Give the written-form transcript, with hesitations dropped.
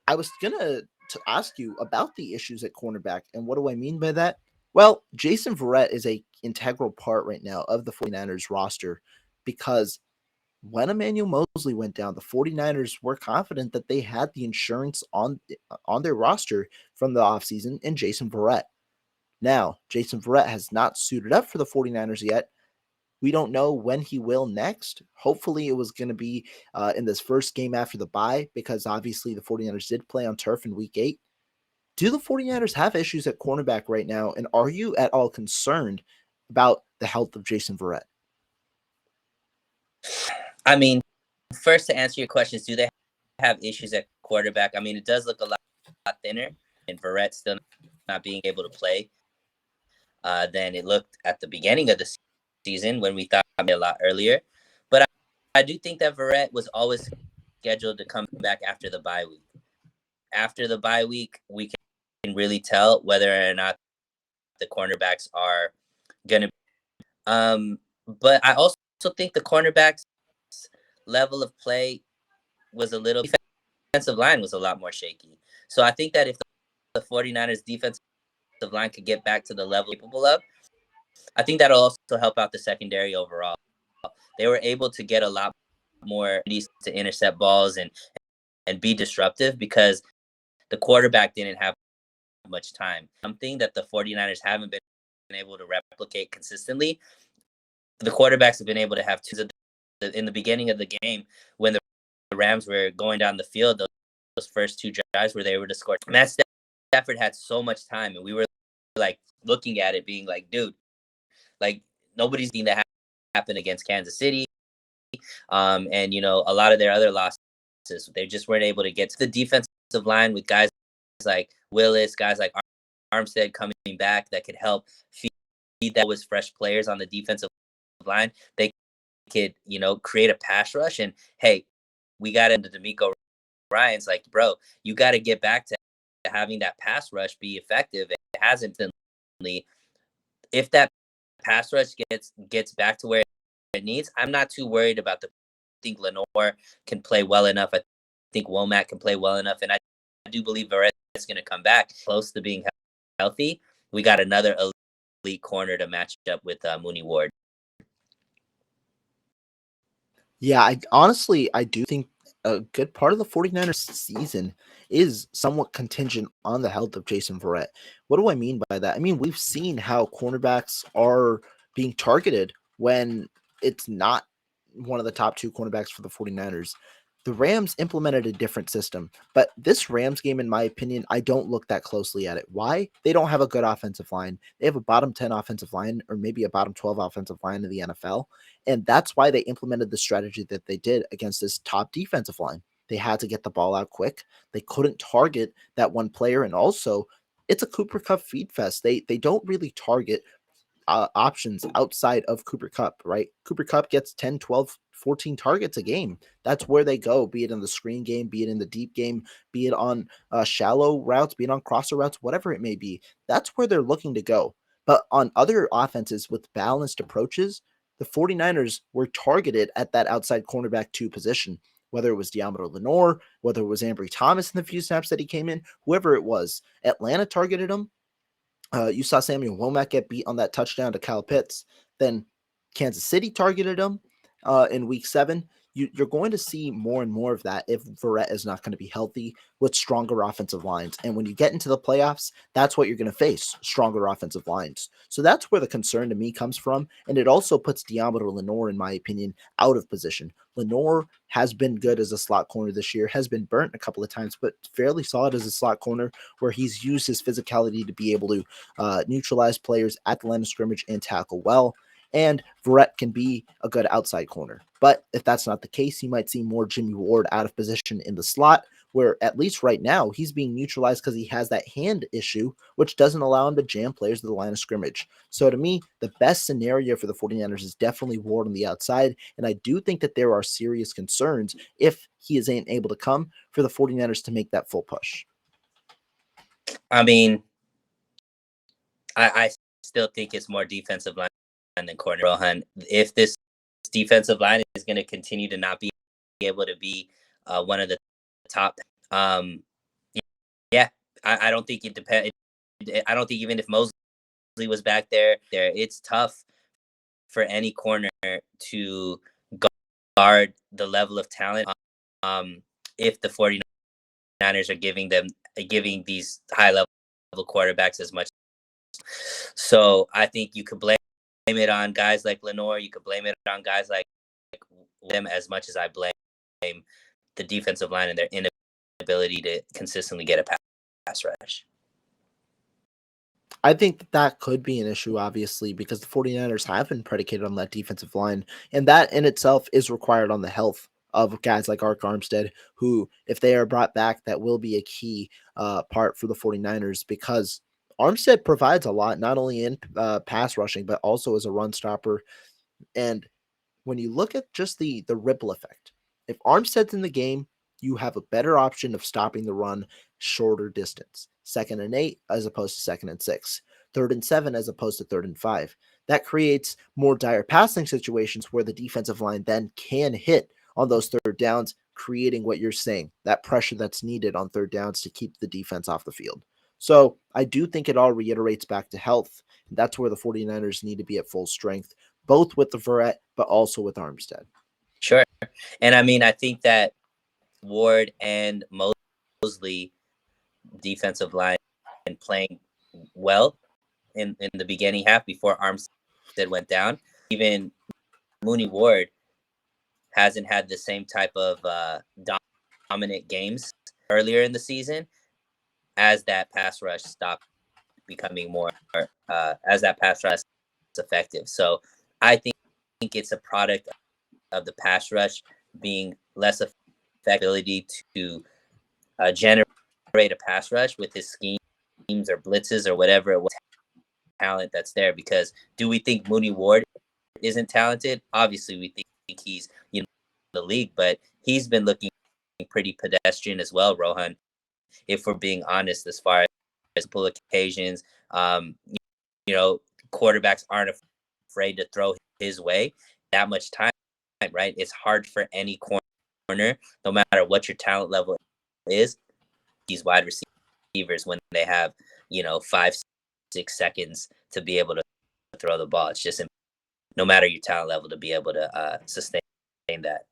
I was gonna to ask you about the issues at cornerback, and what do I mean by that? Well, Jason Verrett is a integral part right now of the 49ers roster because when Emmanuel Mosley went down, the 49ers were confident that they had the insurance on their roster from the offseason in Jason Verrett. Now, Jason Verrett has not suited up for the 49ers yet. We don't know when he will next. Hopefully, it was going to be in this first game after the bye because obviously the 49ers did play on turf in week 8. Do the 49ers have issues at cornerback right now? And are you at all concerned about the health of Jason Verrett? I mean, first to answer your questions, do they have issues at quarterback? I mean, it does look a lot thinner, and Verrett still not being able to play than it looked at the beginning of the season when we thought a lot earlier. But I do think that Verrett was always scheduled to come back after the bye week. After the bye week, we can really tell whether or not the cornerbacks are going to. But I also think the cornerbacks level of play was a little defensive line was a lot more shaky. So I think that if the 49ers defensive line could get back to the level capable of, I think that'll also help out the secondary overall. They were able to get a lot more to intercept balls and be disruptive because the quarterback didn't have much time. Something that the 49ers haven't been able to replicate consistently. The quarterbacks have been able to have two in the beginning of the game when the Rams were going down the field, those first two drives where they were to score. Matt Stafford had so much time, and we were like looking at it being like, dude, like nobody's seen that happen against Kansas City. And, you know, a lot of their other losses, they just weren't able to get to the defensive line with guys like Willis, guys like Armstead coming back that could help feed that was fresh players on the defensive line. They could, you know, create a pass rush. And, hey, we got into D'Amico Ryan's like, bro, you got to get back to having that pass rush be effective. It hasn't been. If that pass rush gets back to where it needs, I'm not too worried about I think Lenore can play well enough. I think Womack can play well enough. And I do believe Verrett's going to come back close to being healthy. We got another elite corner to match up with Mooney Ward. Yeah, I do think a good part of the 49ers season is somewhat contingent on the health of Jason Verrett. What do I mean by that? I mean, we've seen how cornerbacks are being targeted when it's not one of the top 2 cornerbacks for the 49ers. The Rams implemented a different system, but this Rams game, in my opinion, I don't look that closely at it. Why? They don't have a good offensive line. They have a bottom 10 offensive line or maybe a bottom 12 offensive line in the NFL. And that's why they implemented the strategy that they did against this top defensive line. They had to get the ball out quick. They couldn't target that one player. And also, it's a Cooper Kupp feed fest. They don't really target options outside of Cooper Kupp, right? Cooper Kupp gets 10, 12, 14 targets a game. That's where they go, be it in the screen game, be it in the deep game, be it on shallow routes, be it on crosser routes, whatever it may be. That's where they're looking to go. But on other offenses with balanced approaches, the 49ers were targeted at that outside cornerback 2 position, whether it was Diamondo Lenore, whether it was Ambry Thomas in the few snaps that he came in, whoever it was. Atlanta targeted him. You saw Samuel Womack get beat on that touchdown to Kyle Pitts. Then Kansas City targeted him in week 7. You're going to see more and more of that if Verrett is not going to be healthy with stronger offensive lines. And when you get into the playoffs, that's what you're going to face, stronger offensive lines. So that's where the concern to me comes from. And it also puts Diamondo Lenore, in my opinion, out of position. Lenore has been good as a slot corner this year, has been burnt a couple of times, but fairly solid as a slot corner where he's used his physicality to be able to neutralize players at the line of scrimmage and tackle well. And Verrett can be a good outside corner. But if that's not the case, you might see more Jimmy Ward out of position in the slot, where at least right now he's being neutralized because he has that hand issue, which doesn't allow him to jam players to the line of scrimmage. So to me, the best scenario for the 49ers is definitely Ward on the outside. And I do think that there are serious concerns if he isn't able to come for the 49ers to make that full push. I mean, I still think it's more defensive line than corner. Rohan, if this defensive line is going to continue to not be able to be one of the top, Yeah, I don't think it depends. I don't think even if Mosley was back there, it's tough for any corner to guard the level of talent if the 49ers are giving these high level quarterbacks as much. So I think you could blame it on guys like Lenore. You could blame it on guys like them as much as I blame the defensive line and their inability to consistently get a pass rush. I think that that could be an issue, obviously, because the 49ers have been predicated on that defensive line, and that in itself is required on the health of guys like Ark Armstead, who, if they are brought back, that will be a key part for the 49ers because Armstead provides a lot, not only in pass rushing, but also as a run stopper. And when you look at just the ripple effect, if Armstead's in the game, you have a better option of stopping the run shorter distance. 2nd and 8 as opposed to 2nd and 6. 3rd and 7 as opposed to 3rd and 5. That creates more dire passing situations where the defensive line then can hit on those third downs, creating what you're saying, that pressure that's needed on third downs to keep the defense off the field. So I do think it all reiterates back to health. That's where the 49ers need to be at full strength, both with the Verrett, but also with Armstead. Sure. And I mean, I think that Ward and Mosley defensive line and playing well in the beginning half before Armstead went down. Even Mooney Ward hasn't had the same type of dominant games earlier in the season as that pass rush stopped becoming more as that pass rush is effective. So I think it's a product of the pass rush being less effective ability to generate a pass rush with his schemes or blitzes or whatever it was, talent that's there. Because do we think Mooney Ward isn't talented? Obviously, we think he's the league, but he's been looking pretty pedestrian as well, Rohan. If we're being honest, as far as pull occasions, quarterbacks aren't afraid to throw his way that much time, right? It's hard for any corner, no matter what your talent level is, these wide receivers when they have 5-6 seconds to be able to throw the ball. It's just no matter your talent level to be able to sustain that.